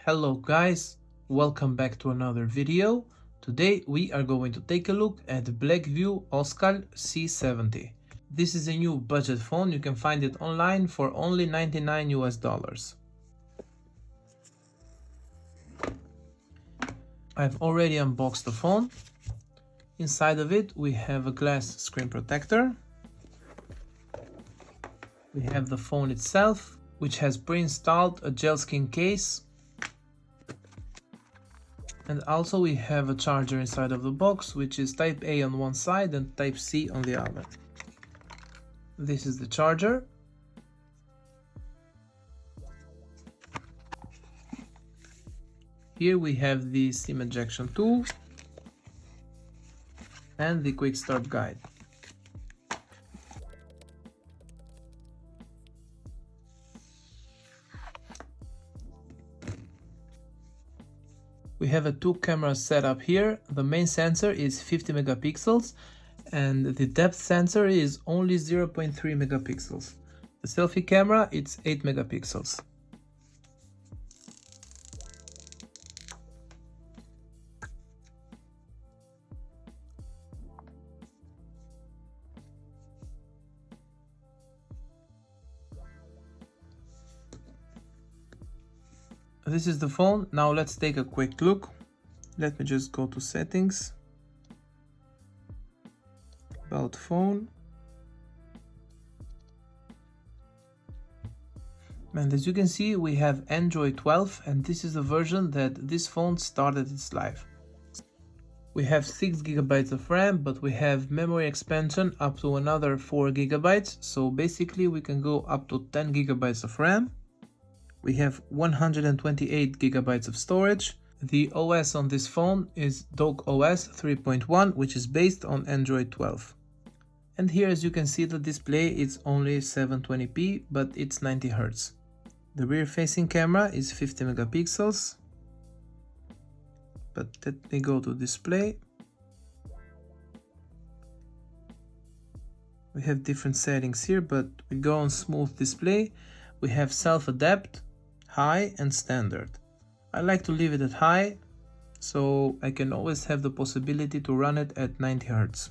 Hello guys, welcome back to another video. Today we are going to take a look at Blackview Oscal C70. This is a new budget phone. You can find it online for only 99 US dollars. I've already unboxed the phone. Inside of it we have a glass screen protector. We have the phone itself, which has pre-installed a gel skin case. And also we have a charger inside of the box, which is Type A on one side and Type C on the other. This is the charger. Here we have the SIM ejection tool and the quick start guide. We have a 2 camera setup here. The main sensor is 50 megapixels and the depth sensor is only 0.3 megapixels. The selfie camera, it's 8 megapixels. This is the phone. Now let's take a quick look. Let me just go to settings, about phone, and as you can see we have Android 12, and this is the version that this phone started its life. We have 6 GB of RAM, but we have memory expansion up to another 4 GB, so basically we can go up to 10 GB of RAM. We have 128 GB of storage. The OS on this phone is OS 3.1, which is based on Android 12. And here, as you can see, the display is only 720p, but it's 90 Hz. The rear-facing camera is 50 megapixels. But let me go to display. We have different settings here, but we go on smooth display. We have self-adapt, high and standard. I like to leave it at high, so I can always have the possibility to run it at 90 Hz.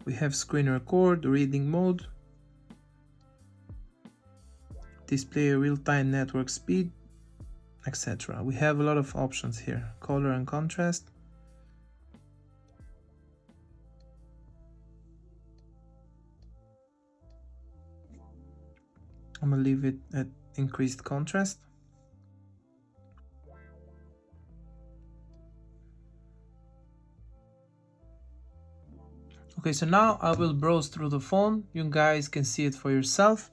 We have screen record, reading mode, display real-time network speed, etc. We have a lot of options here, color and contrast. I'm gonna leave it at increased contrast. Okay, so now I will browse through the phone. You guys can see it for yourself.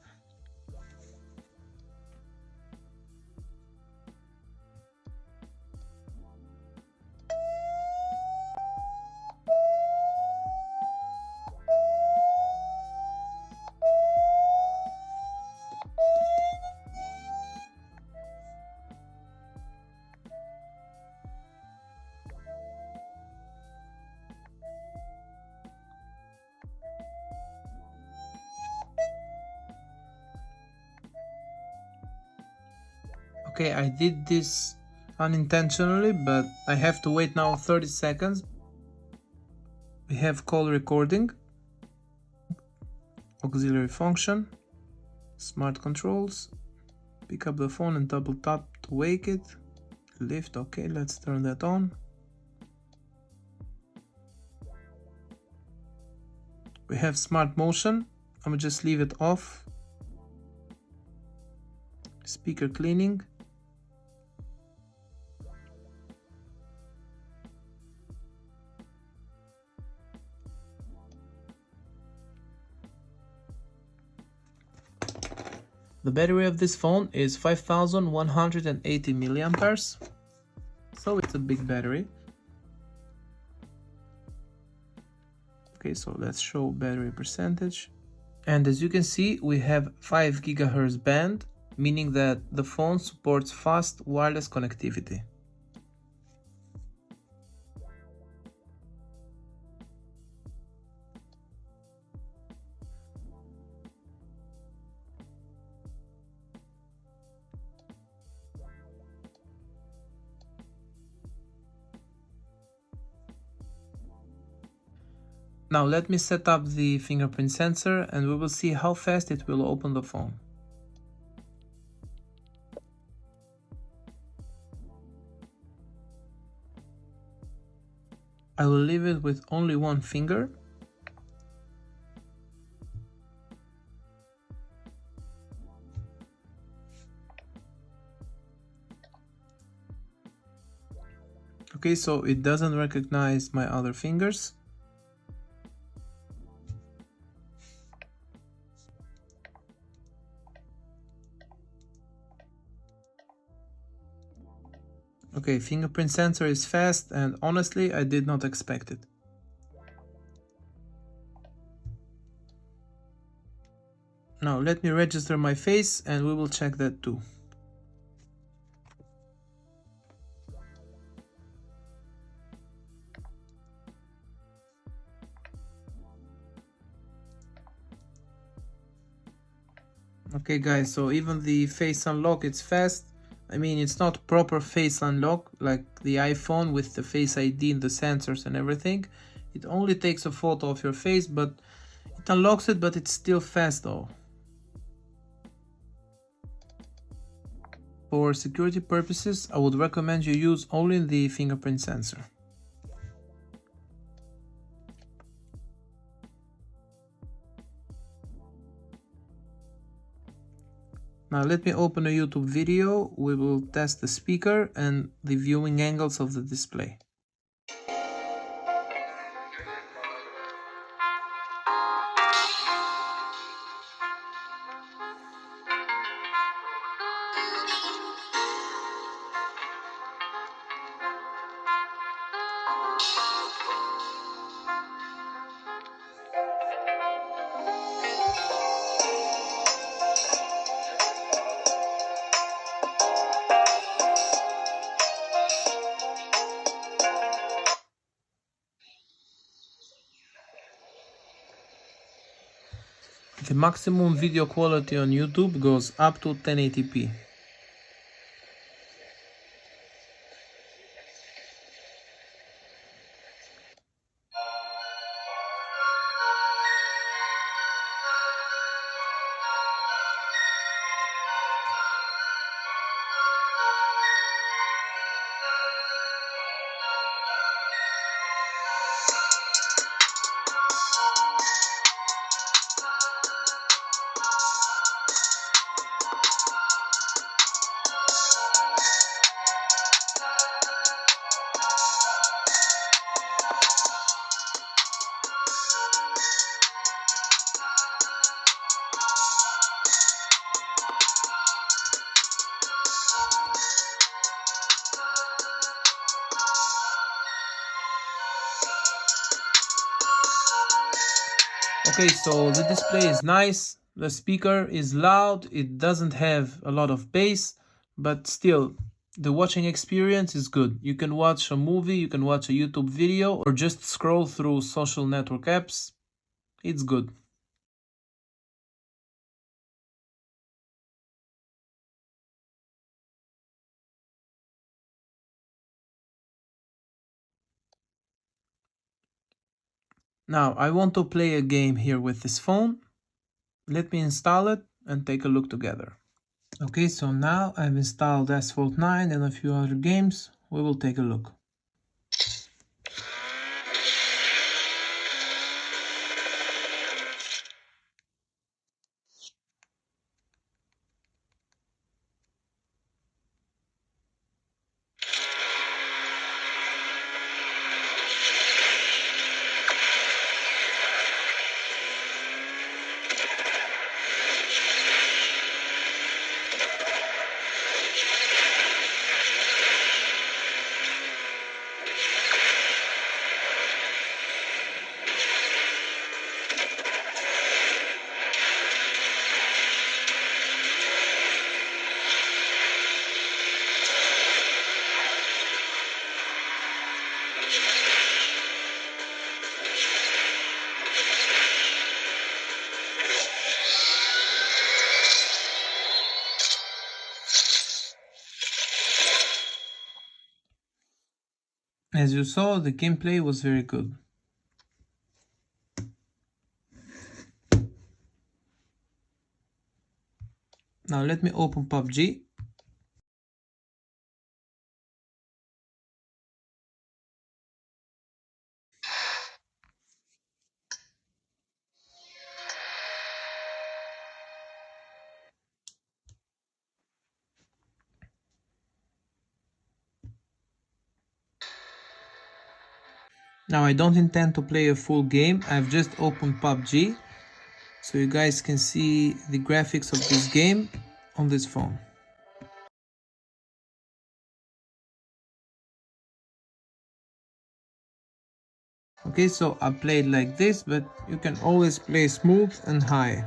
Okay, I did this unintentionally, but I have to wait now 30 seconds. We have call recording, auxiliary function, smart controls, pick up the phone and double tap to wake it, lift. Okay, let's turn that on. We have smart motion. I'm gonna just leave it off. Speaker cleaning. The battery of this phone is 5180 milliamperes, so it's a big battery. Okay, so let's show battery percentage. And as you can see, we have 5 GHz band, meaning that the phone supports fast wireless connectivity. Now let me set up the fingerprint sensor and we will see how fast it will open the phone. I will leave it with only one finger. Okay, so it doesn't recognize my other fingers. Okay, fingerprint sensor is fast and honestly I did not expect it. Now let me register my face and we will check that too. Okay guys, so even the face unlock, it's fast. I mean, it's not proper face unlock like the iPhone with the Face ID and the sensors and everything. It only takes a photo of your face, but it unlocks it, but it's still fast though. For security purposes, I would recommend you use only the fingerprint sensor. Now let me open a YouTube video. We will test the speaker and the viewing angles of the display. The maximum video quality on YouTube goes up to 1080p. Okay, so the display is nice, the speaker is loud, it doesn't have a lot of bass, but still, the watching experience is good. You can watch a movie, you can watch a YouTube video, or just scroll through social network apps. It's good. Now, I want to play a game here with this phone. Let me install it and take a look together. Okay, so now I've installed Asphalt 9 and a few other games. We will take a look. As you saw, the gameplay was very good. Now let me open PUBG. Now I don't intend to play a full game, I've just opened PUBG so you guys can see the graphics of this game on this phone. Okay, so I played like this, but you can always play smooth and high.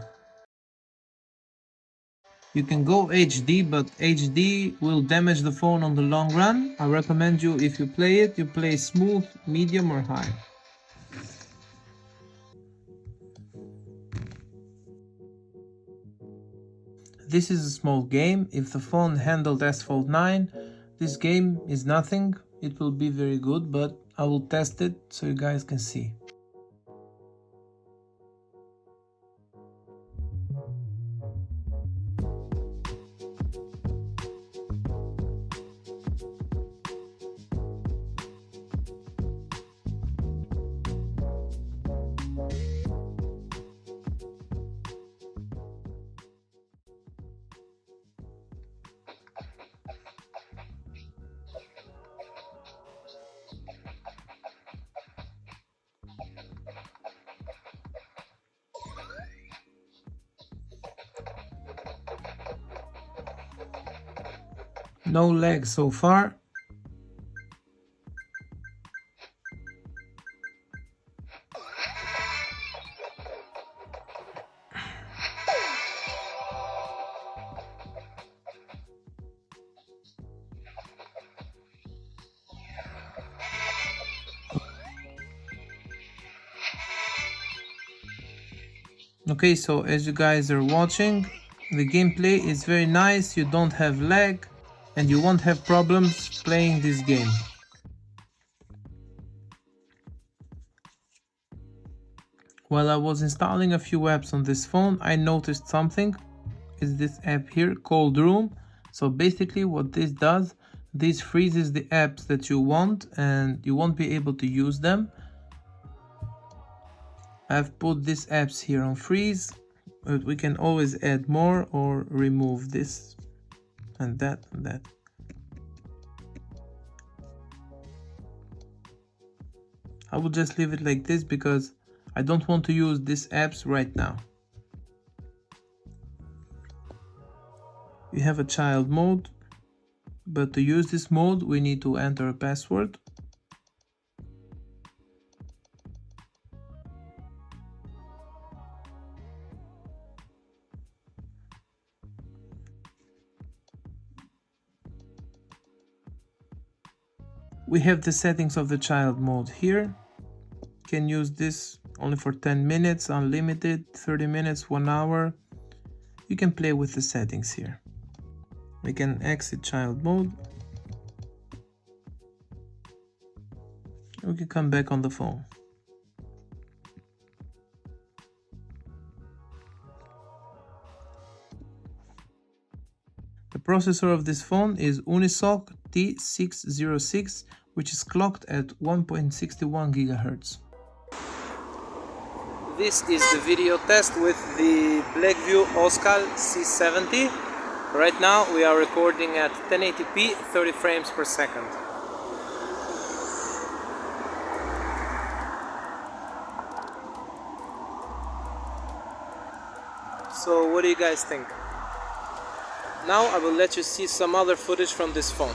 You can go HD, but HD will damage the phone on the long run. I recommend you, if you play it, you play smooth, medium or high. This is a small game. If the phone handled S Fold 9, this game is nothing. It will be very good, but I will test it so you guys can see. No lag so far. Okay, so as you guys are watching, the gameplay is very nice, you don't have lag and you won't have problems playing this game. While I was installing a few apps on this phone, I noticed something. Is this app here, Cold Room. So basically what this does, this freezes the apps that you want and you won't be able to use them. I've put these apps here on freeze, but we can always add more or remove this and that and that. I will just leave it like this because I don't want to use these apps right now. We have a child mode, but to use this mode we need to enter a password. We have the settings of the child mode here. Can use this only for 10 minutes, unlimited, 30 minutes, 1 hour. You can play with the settings here. We can exit child mode. We can come back on the phone. The processor of this phone is Unisoc T606, which is clocked at 1.61 GHz. This is the video test with the Blackview Oscal C70. Right now we are recording at 1080p, 30 frames per second. So what do you guys think? Now I will let you see some other footage from this phone.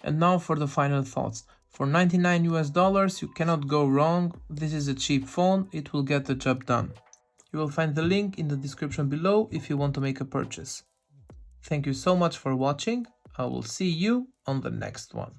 And now for the final thoughts. For $99 you cannot go wrong. This is a cheap phone, it will get the job done. You will find the link in the description below if you want to make a purchase. Thank you so much for watching. I will see you on the next one.